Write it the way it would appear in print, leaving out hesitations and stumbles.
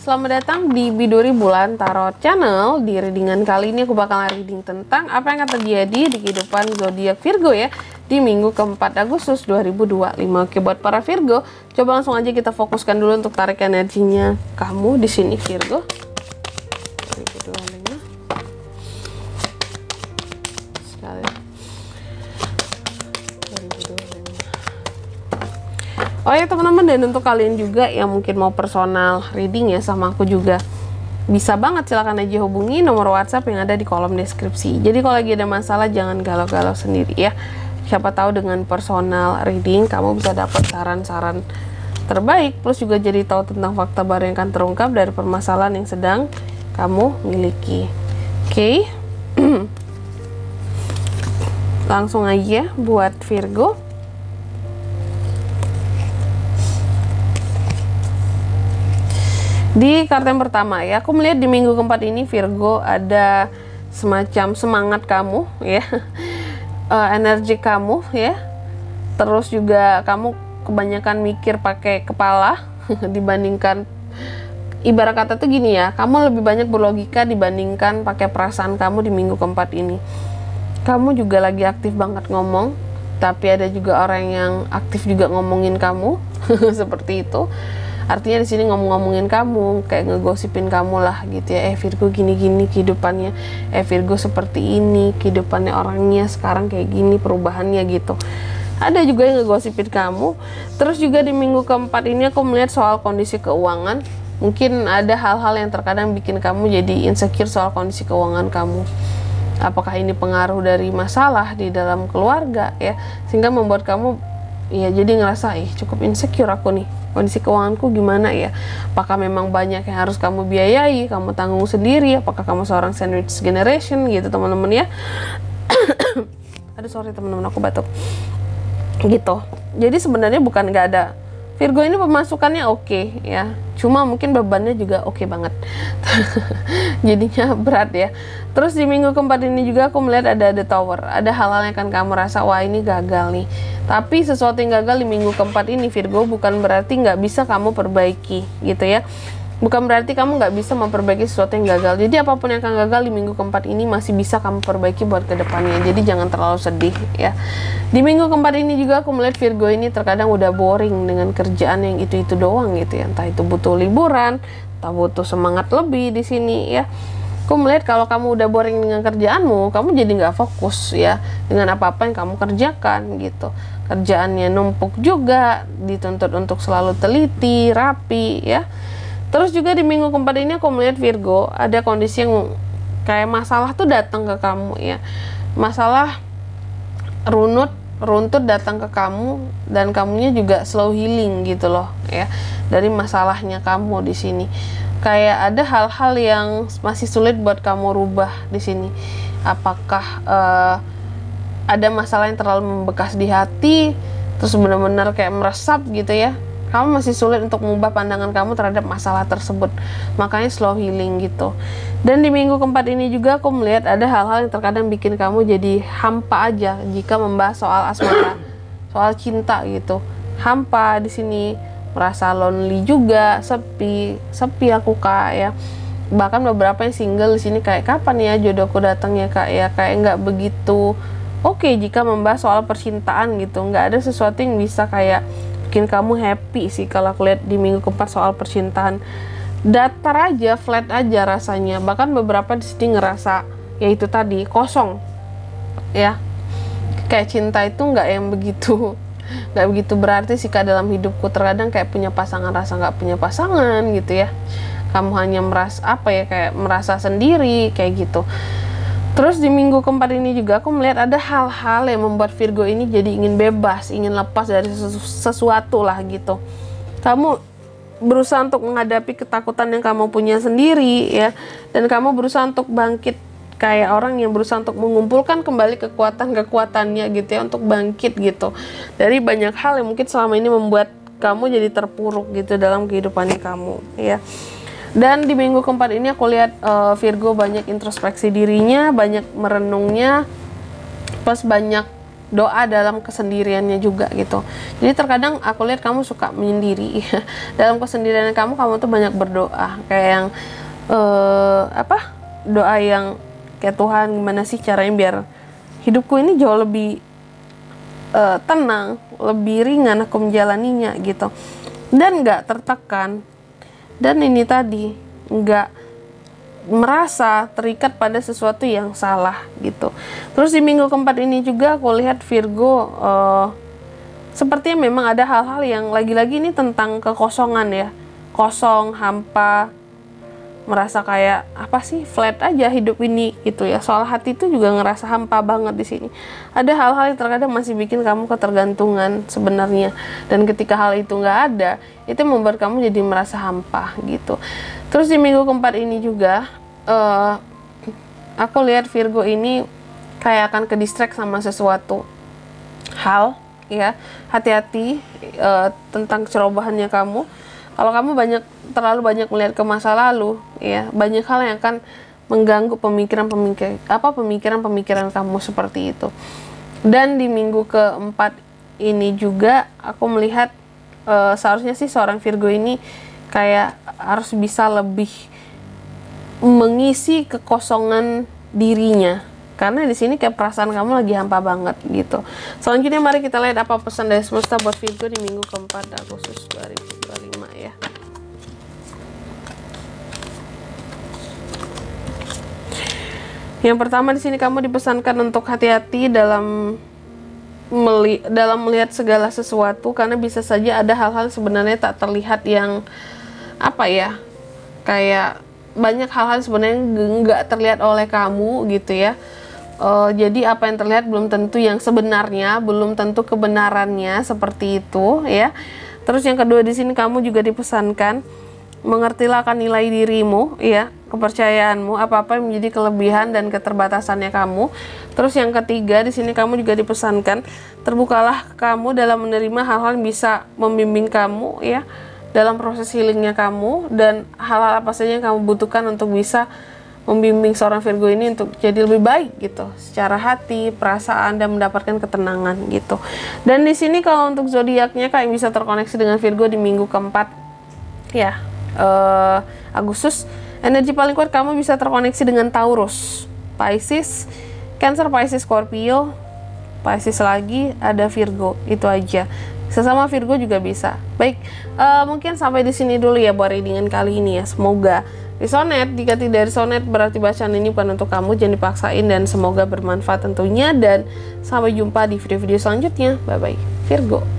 selamat datang di Biduri Bulan Tarot Channel. Di readingan kali ini aku bakal reading tentang apa yang akan terjadi di kehidupan zodiak Virgo ya di minggu ke-4 Agustus 2025. Oke, buat para Virgo, coba langsung aja kita fokuskan dulu untuk tarik energinya kamu di sini Virgo. 2025. Sekali. 2025. Oh ya teman-teman, dan untuk kalian juga yang mungkin mau personal reading ya sama aku juga, bisa banget, silahkan aja hubungi nomor WhatsApp yang ada di kolom deskripsi. Jadi kalau lagi ada masalah jangan galau-galau sendiri ya. Siapa tahu dengan personal reading kamu bisa dapat saran-saran terbaik, plus juga jadi tahu tentang fakta baru yang akan terungkap dari permasalahan yang sedang kamu miliki. Oke. Langsung aja buat Virgo. Di kartu yang pertama ya, aku melihat di minggu keempat ini Virgo ada semacam semangat kamu ya, energi kamu ya, terus juga kamu kebanyakan mikir pakai kepala dibandingkan, ibarat kata tuh gini ya, kamu lebih banyak berlogika dibandingkan pakai perasaan kamu di minggu keempat ini. Kamu juga lagi aktif banget ngomong, tapi ada juga orang yang aktif juga ngomongin kamu seperti itu. Artinya di sini ngomongin kamu, kayak ngegosipin kamu lah gitu ya. Virgo gini-gini kehidupannya. Virgo seperti ini kehidupannya, orangnya sekarang kayak gini perubahannya gitu. Ada juga yang ngegosipin kamu. Terus juga di minggu keempat ini aku melihat soal kondisi keuangan. Mungkin ada hal-hal yang terkadang bikin kamu jadi insecure soal kondisi keuangan kamu. Apakah ini pengaruh dari masalah di dalam keluarga ya, sehingga membuat kamu ya jadi ngerasa cukup insecure aku nih, kondisi keuanganku gimana ya, apakah memang banyak yang harus kamu biayai, kamu tanggung sendiri, apakah kamu seorang sandwich generation gitu teman-teman ya. Aduh sorry teman-teman, aku batuk gitu. Jadi sebenarnya bukan nggak ada, Virgo ini pemasukannya oke ya, cuma mungkin bebannya juga oke banget. Jadinya berat ya. Terus di minggu keempat ini juga aku melihat ada The Tower, ada hal-hal yang akan kamu rasa wah ini gagal nih. Tapi sesuatu yang gagal di minggu keempat ini Virgo bukan berarti nggak bisa kamu perbaiki gitu ya. Bukan berarti kamu nggak bisa memperbaiki sesuatu yang gagal. Jadi apapun yang akan gagal di minggu keempat ini masih bisa kamu perbaiki buat kedepannya. Jadi jangan terlalu sedih ya. Di minggu keempat ini juga aku melihat Virgo ini terkadang udah boring dengan kerjaan yang itu-itu doang gitu ya. Entah itu butuh liburan, entah butuh semangat lebih di sini ya. Aku melihat kalau kamu udah boring dengan kerjaanmu, kamu jadi nggak fokus ya dengan apa-apa yang kamu kerjakan gitu. Kerjaannya numpuk juga, dituntut untuk selalu teliti, rapi ya. Terus juga di minggu keempat ini aku melihat Virgo ada kondisi yang kayak masalah tuh datang ke kamu ya. Masalah runtut datang ke kamu, dan kamunya juga slow healing gitu loh ya dari masalahnya kamu di sini. Kayak ada hal-hal yang masih sulit buat kamu rubah di sini. Apakah ada masalah yang terlalu membekas di hati, terus benar-benar kayak meresap gitu ya. Kamu masih sulit untuk mengubah pandangan kamu terhadap masalah tersebut. Makanya slow healing gitu. Dan di minggu keempat ini juga aku melihat ada hal-hal yang terkadang bikin kamu jadi hampa aja jika membahas soal asmara, soal cinta gitu. Hampa di sini, merasa lonely juga, sepi aku kak ya. Bahkan beberapa yang single di sini kayak kapan ya jodohku datang ya kak ya, kayak nggak begitu oke jika membahas soal percintaan gitu. Nggak ada sesuatu yang bisa kayak bikin kamu happy sih kalau aku lihat di minggu keempat soal percintaan. Datar aja, flat aja rasanya. Bahkan beberapa di sini ngerasa ya itu tadi kosong ya, kayak cinta itu nggak yang begitu, nggak begitu berarti sih kak dalam hidupku. Terkadang kayak punya pasangan rasa nggak punya pasangan gitu ya. Kamu hanya merasa apa ya, kayak merasa sendiri kayak gitu. Terus di minggu keempat ini juga aku melihat ada hal-hal yang membuat Virgo ini jadi ingin bebas, ingin lepas dari sesuatu lah gitu. Kamu berusaha untuk menghadapi ketakutan yang kamu punya sendiri ya, dan kamu berusaha untuk bangkit, kayak orang yang berusaha untuk mengumpulkan kembali kekuatannya gitu ya, untuk bangkit gitu dari banyak hal yang mungkin selama ini membuat kamu jadi terpuruk gitu dalam kehidupannya kamu ya. Dan di minggu keempat ini aku lihat Virgo banyak introspeksi dirinya, banyak merenungnya, plus banyak doa dalam kesendiriannya juga gitu. Jadi terkadang aku lihat kamu suka menyendiri. Dalam kesendirian kamu tuh banyak berdoa kayak yang doa yang kayak, Tuhan gimana sih caranya biar hidupku ini jauh lebih tenang, lebih ringan aku menjalaninya gitu, dan nggak tertekan, dan ini tadi nggak merasa terikat pada sesuatu yang salah gitu. Terus di minggu keempat ini juga aku lihat Virgo sepertinya memang ada hal-hal yang lagi-lagi ini tentang kekosongan ya, kosong, hampa, merasa kayak apa sih, flat aja hidup ini gitu ya. Soal hati itu juga ngerasa hampa banget di sini. Ada hal-hal yang terkadang masih bikin kamu ketergantungan sebenarnya, dan ketika hal itu nggak ada, itu membuat kamu jadi merasa hampa gitu. Terus di minggu keempat ini juga aku lihat Virgo ini kayak akan ke distract sama sesuatu hal ya. Hati-hati tentang cerobohannya kamu. Kalau kamu terlalu banyak melihat ke masa lalu ya, banyak hal yang akan mengganggu pemikiran kamu seperti itu. Dan di minggu keempat ini juga aku melihat seharusnya sih seorang Virgo ini kayak harus bisa lebih mengisi kekosongan dirinya, karena di sini kayak perasaan kamu lagi hampa banget gitu. Selanjutnya mari kita lihat apa pesan dari semesta buat Virgo di minggu keempat Agustus 2025 ya. Yang pertama di sini kamu dipesankan untuk hati-hati dalam melihat segala sesuatu, karena bisa saja ada hal-hal sebenarnya tak terlihat yang kayak banyak hal-hal sebenarnya nggak terlihat oleh kamu gitu ya. Jadi apa yang terlihat belum tentu yang sebenarnya, belum tentu kebenarannya seperti itu ya. Terus yang kedua di sini kamu juga dipesankan mengertilah akan nilai dirimu ya, kepercayaanmu, apa-apa yang menjadi kelebihan dan keterbatasannya kamu. Terus yang ketiga di sini kamu juga dipesankan terbukalah kamu dalam menerima hal-hal yang bisa membimbing kamu ya dalam proses healingnya kamu, dan hal-hal apa saja yang kamu butuhkan untuk bisa membimbing seorang Virgo ini untuk jadi lebih baik gitu secara hati, perasaan, dan mendapatkan ketenangan gitu. Dan di sini kalau untuk zodiaknya kayak bisa terkoneksi dengan Virgo di minggu keempat ya, Agustus, energi paling kuat kamu bisa terkoneksi dengan Taurus, Pisces, Cancer, Pisces, Scorpio, Pisces lagi, ada Virgo, itu aja. Sesama Virgo juga bisa. Baik, mungkin sampai di sini dulu ya buat readingan kali ini ya. Semoga resonate. Jika tidak resonate berarti bacaan ini bukan untuk kamu, jangan dipaksain, dan semoga bermanfaat tentunya. Dan sampai jumpa di video-video selanjutnya. Bye bye Virgo.